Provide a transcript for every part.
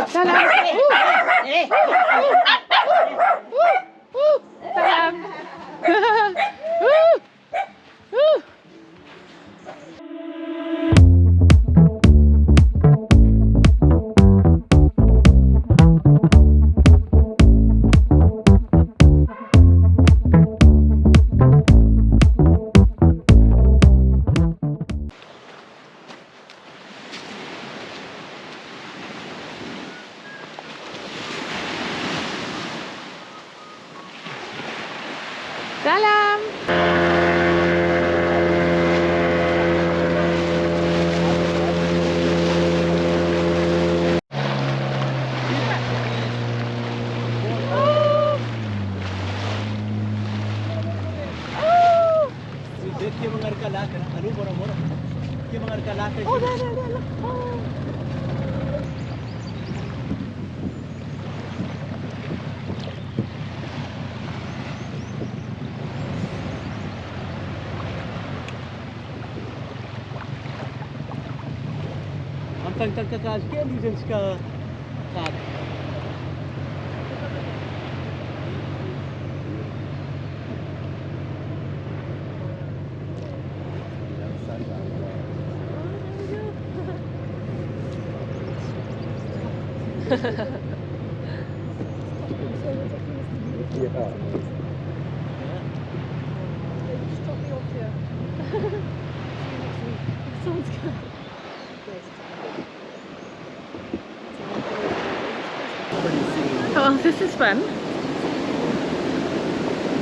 Salam. Salam. Salam. Oh, there. Look. Oh. Well, this is fun.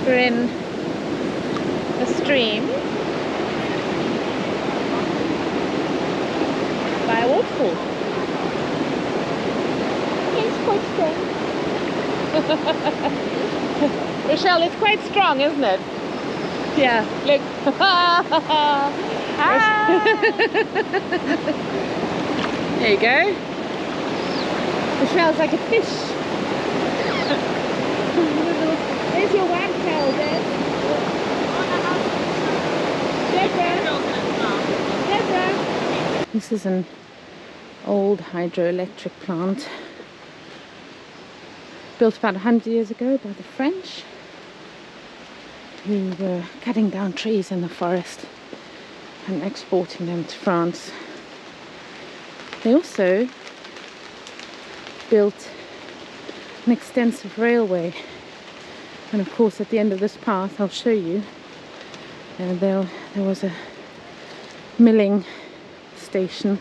We're in a stream by a waterfall. It's quite strong. Rochelle, it's quite strong, isn't it? Yeah, look. There you go. Rochelle's like a fish. There's your wagtail, Deb. Deborah. This is an old hydroelectric plant built about 100 years ago by the French, who were cutting down trees in the forest and exporting them to France. They also built an extensive railway, and of course at the end of this path I'll show you there was a milling station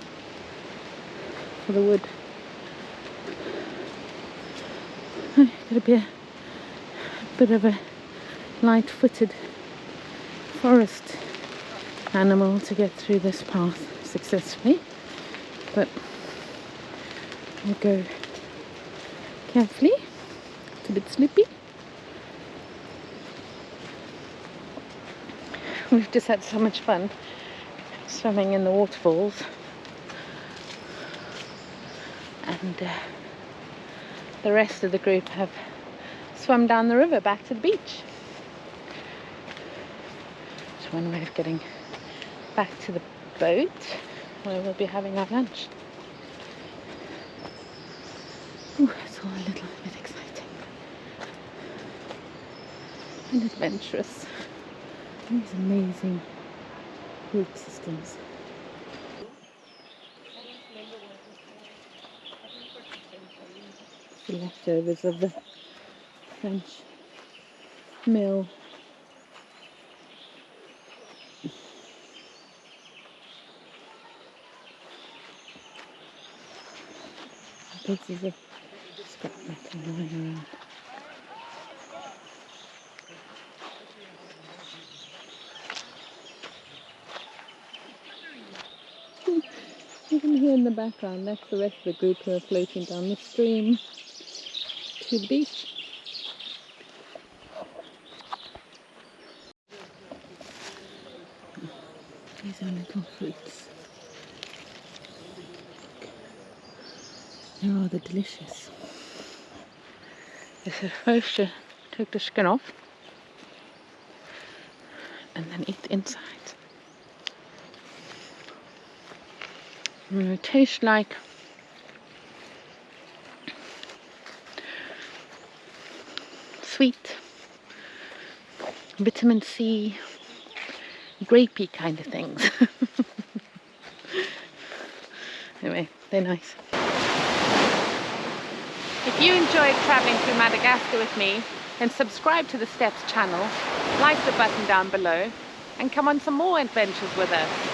for the wood. Got to be a bit of a light-footed forest animal to get through this path successfully, but we'll go carefully. It's a bit slippy. We've just had so much fun swimming in the waterfalls, and the rest of the group have swum down the river back to the beach. It's one way of getting back to the boat where we'll be having our lunch. Ooh, it's all a little bit exciting and adventurous. These amazing root systems. The leftovers of the French mill. Pieces of scrap metal lying around. You can hear in the background, that's the rest of the group who are floating down the stream to the beach. These are little fruits. They're rather delicious. This is supposed to take the skin off and then eat the inside. And it tastes like sweet, vitamin C, grapey kind of things. Anyway, they're nice. If you enjoyed traveling through Madagascar with me, then subscribe to the Steps channel, like the button down below, and come on some more adventures with us.